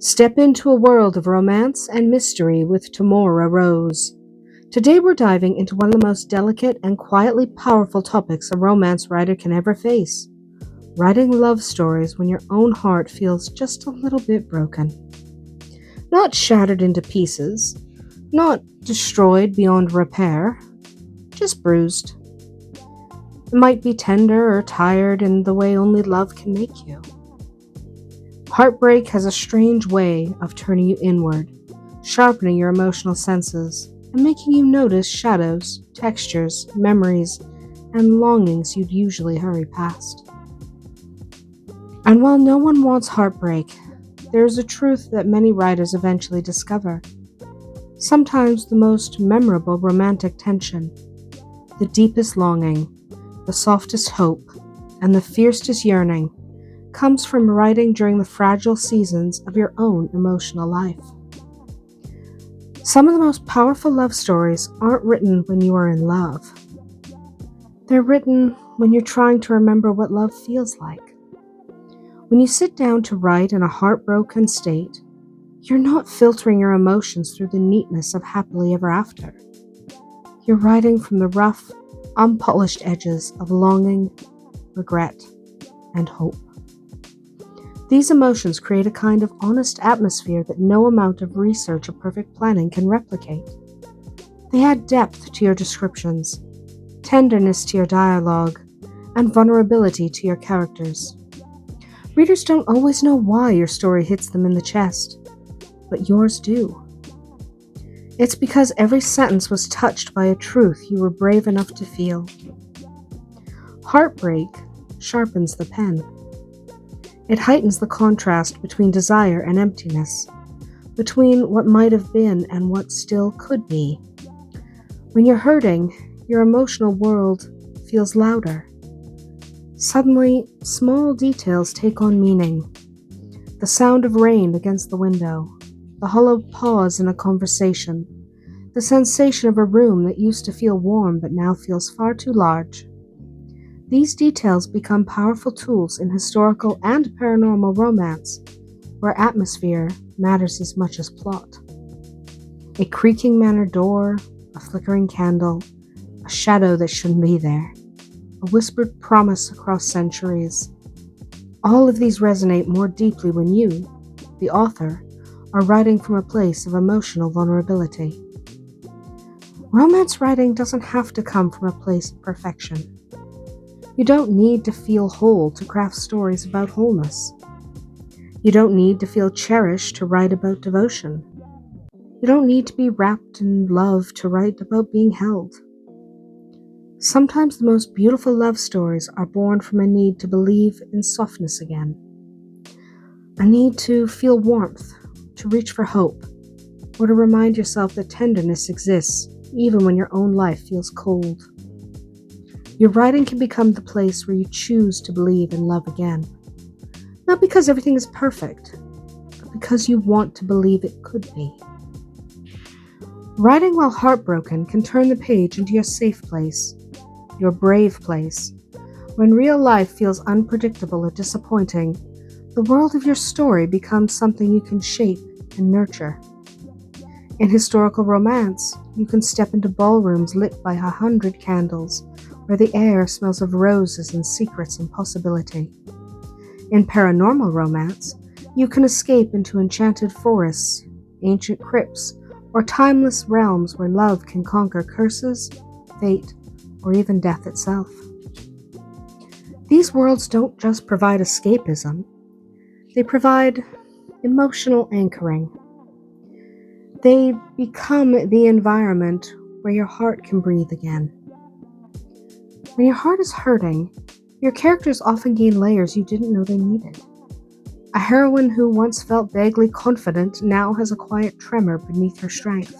Step into a world of romance and mystery with Tamora Rose. Today we're diving into one of the most delicate and quietly powerful topics a romance writer can ever face. Writing love stories when your own heart feels just a little bit broken. Not shattered into pieces, not destroyed beyond repair, just bruised. It might be tender or tired in the way only love can make you. Heartbreak has a strange way of turning you inward, sharpening your emotional senses, and making you notice shadows, textures, memories, and longings you'd usually hurry past. And while no one wants heartbreak, there is a truth that many writers eventually discover. Sometimes the most memorable romantic tension, the deepest longing, the softest hope, and the fiercest yearning comes from writing during the fragile seasons of your own emotional life. Some of the most powerful love stories aren't written when you are in love. They're written when you're trying to remember what love feels like. When you sit down to write in a heartbroken state, you're not filtering your emotions through the neatness of happily ever after. You're writing from the rough, unpolished edges of longing, regret, and hope. These emotions create a kind of honest atmosphere that no amount of research or perfect planning can replicate. They add depth to your descriptions, tenderness to your dialogue, and vulnerability to your characters. Readers don't always know why your story hits them in the chest, but yours do. It's because every sentence was touched by a truth you were brave enough to feel. Heartbreak sharpens the pen. It heightens the contrast between desire and emptiness, between what might have been and what still could be. When you're hurting, your emotional world feels louder. Suddenly, small details take on meaning. The sound of rain against the window, the hollow pause in a conversation, the sensation of a room that used to feel warm but now feels far too large. These details become powerful tools in historical and paranormal romance, where atmosphere matters as much as plot. A creaking manor door, a flickering candle, a shadow that shouldn't be there, a whispered promise across centuries. All of these resonate more deeply when you, the author, are writing from a place of emotional vulnerability. Romance writing doesn't have to come from a place of perfection. You don't need to feel whole to craft stories about wholeness. You don't need to feel cherished to write about devotion. You don't need to be wrapped in love to write about being held. Sometimes the most beautiful love stories are born from a need to believe in softness again. A need to feel warmth, to reach for hope, or to remind yourself that tenderness exists even when your own life feels cold. Your writing can become the place where you choose to believe in love again. Not because everything is perfect, but because you want to believe it could be. Writing while heartbroken can turn the page into your safe place, your brave place. When real life feels unpredictable or disappointing, the world of your story becomes something you can shape and nurture. In historical romance, you can step into ballrooms lit by 100 candles, where the air smells of roses and secrets and possibility. In paranormal romance, you can escape into enchanted forests, ancient crypts, or timeless realms where love can conquer curses, fate, or even death itself. These worlds don't just provide escapism, they provide emotional anchoring. They become the environment where your heart can breathe again. When your heart is hurting, your characters often gain layers you didn't know they needed. A heroine who once felt vaguely confident now has a quiet tremor beneath her strength.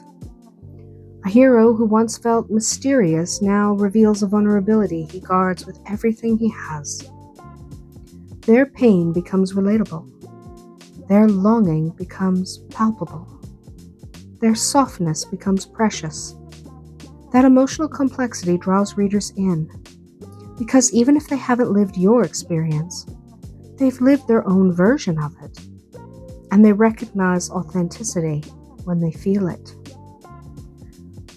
A hero who once felt mysterious now reveals a vulnerability he guards with everything he has. Their pain becomes relatable. Their longing becomes palpable. Their softness becomes precious. That emotional complexity draws readers in, because even if they haven't lived your experience, they've lived their own version of it. and they recognize authenticity when they feel it.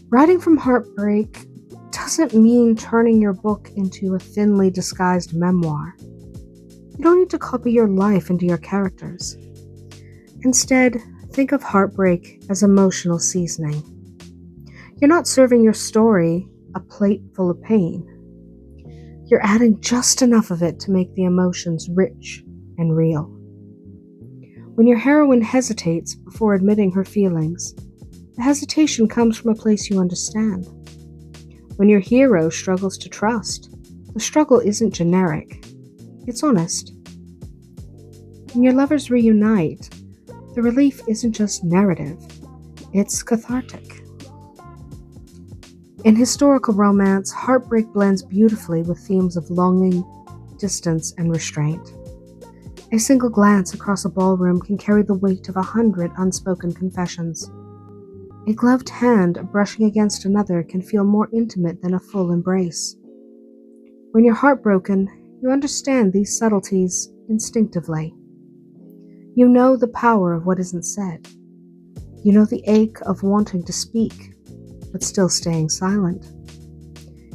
Writing from heartbreak doesn't mean turning your book into a thinly disguised memoir. You don't need to copy your life into your characters. Instead, think of heartbreak as emotional seasoning. You're not serving your story a plate full of pain. You're adding just enough of it to make the emotions rich and real. When your heroine hesitates before admitting her feelings, the hesitation comes from a place you understand. When your hero struggles to trust, the struggle isn't generic, it's honest. When your lovers reunite, the relief isn't just narrative, it's cathartic. In historical romance, heartbreak blends beautifully with themes of longing, distance, and restraint. A single glance across a ballroom can carry the weight of 100 unspoken confessions. A gloved hand brushing against another can feel more intimate than a full embrace. When you're heartbroken, you understand these subtleties instinctively. You know the power of what isn't said. You know the ache of wanting to speak, but still staying silent.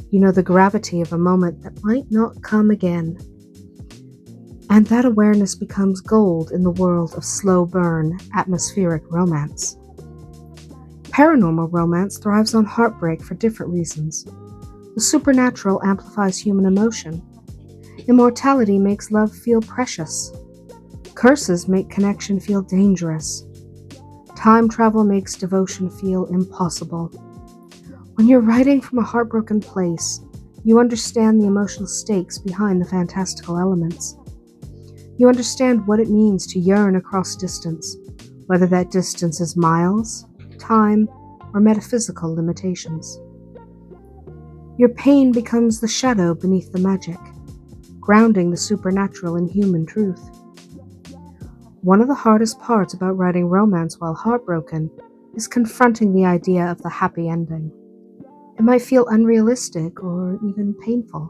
You know the gravity of a moment that might not come again. And that awareness becomes gold in the world of slow burn, atmospheric romance. Paranormal romance thrives on heartbreak for different reasons. The supernatural amplifies human emotion. Immortality makes love feel precious. Curses make connection feel dangerous. Time travel makes devotion feel impossible. When you're writing from a heartbroken place, you understand the emotional stakes behind the fantastical elements. You understand what it means to yearn across distance, whether that distance is miles, time, or metaphysical limitations. Your pain becomes the shadow beneath the magic, grounding the supernatural in human truth. One of the hardest parts about writing romance while heartbroken is confronting the idea of the happy ending. It might feel unrealistic or even painful.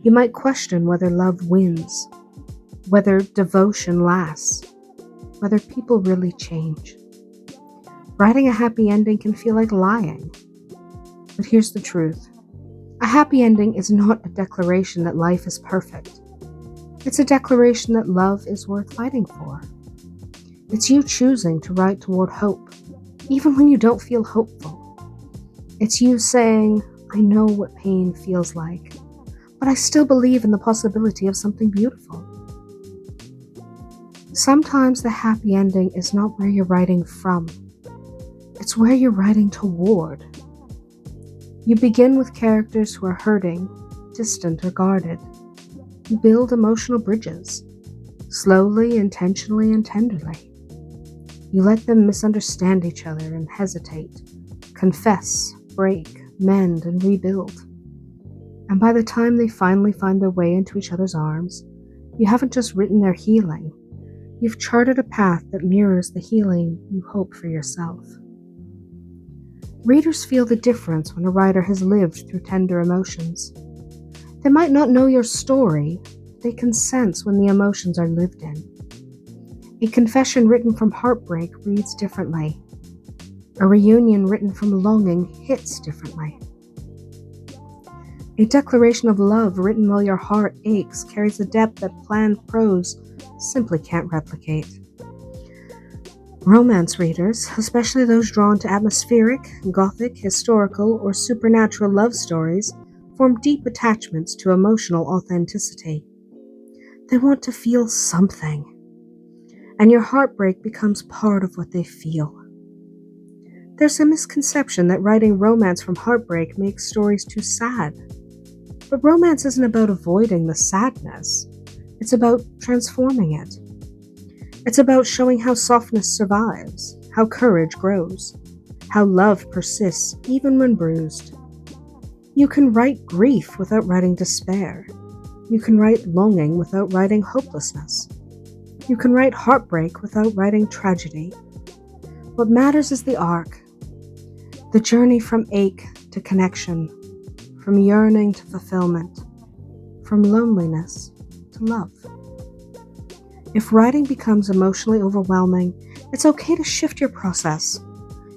You might question whether love wins, whether devotion lasts, whether people really change. Writing a happy ending can feel like lying. But here's the truth. A happy ending is not a declaration that life is perfect. It's a declaration that love is worth fighting for. It's you choosing to write toward hope, even when you don't feel hopeful. It's you saying, I know what pain feels like, but I still believe in the possibility of something beautiful. Sometimes the happy ending is not where you're writing from. It's where you're writing toward. You begin with characters who are hurting, distant, or guarded. You build emotional bridges, slowly, intentionally, and tenderly. You let them misunderstand each other and hesitate, confess, break, mend, and rebuild. And by the time they finally find their way into each other's arms, you haven't just written their healing, you've charted a path that mirrors the healing you hope for yourself. Readers feel the difference when a writer has lived through tender emotions. They might not know your story, but they can sense when the emotions are lived in. A confession written from heartbreak reads differently. A reunion written from longing hits differently. A declaration of love written while your heart aches carries a depth that planned prose simply can't replicate. Romance readers, especially those drawn to atmospheric, gothic, historical, or supernatural love stories, form deep attachments to emotional authenticity. They want to feel something, and your heartbreak becomes part of what they feel. There's a misconception that writing romance from heartbreak makes stories too sad. But romance isn't about avoiding the sadness. It's about transforming it. It's about showing how softness survives, how courage grows, how love persists even when bruised. You can write grief without writing despair. You can write longing without writing hopelessness. You can write heartbreak without writing tragedy. What matters is the arc, the journey from ache to connection, from yearning to fulfillment, from loneliness to love. If writing becomes emotionally overwhelming, it's okay to shift your process.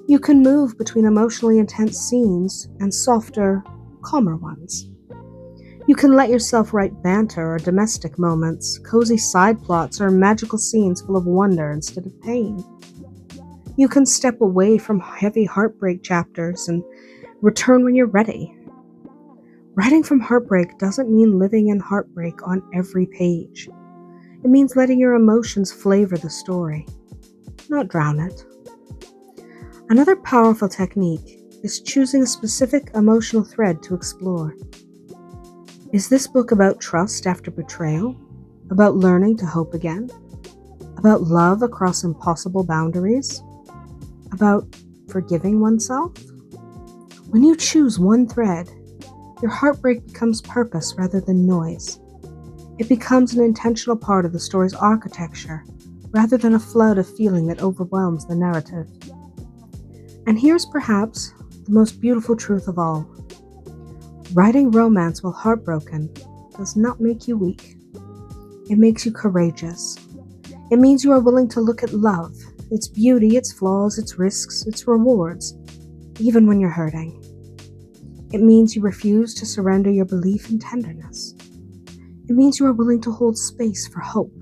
You can move between emotionally intense scenes and softer, calmer ones. You can let yourself write banter or domestic moments, cozy side plots, or magical scenes full of wonder instead of pain. You can step away from heavy heartbreak chapters and return when you're ready. Writing from heartbreak doesn't mean living in heartbreak on every page. It means letting your emotions flavor the story, not drown it. Another powerful technique is choosing a specific emotional thread to explore. Is this book about trust after betrayal? About learning to hope again? About love across impossible boundaries? About forgiving oneself? When you choose one thread, your heartbreak becomes purpose rather than noise. It becomes an intentional part of the story's architecture rather than a flood of feeling that overwhelms the narrative. And here's perhaps the most beautiful truth of all. Writing romance while heartbroken does not make you weak. It makes you courageous. It means you are willing to look at love, its beauty, its flaws, its risks, its rewards, even when you're hurting. It means you refuse to surrender your belief in tenderness. It means you are willing to hold space for hope,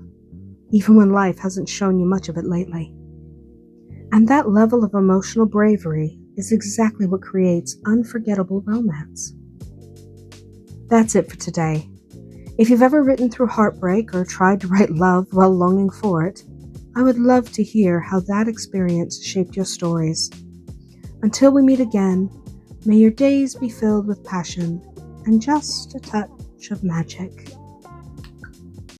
even when life hasn't shown you much of it lately. And that level of emotional bravery is exactly what creates unforgettable romance. That's it for today. If you've ever written through heartbreak or tried to write love while longing for it, I would love to hear how that experience shaped your stories. Until we meet again, may your days be filled with passion and just a touch of magic.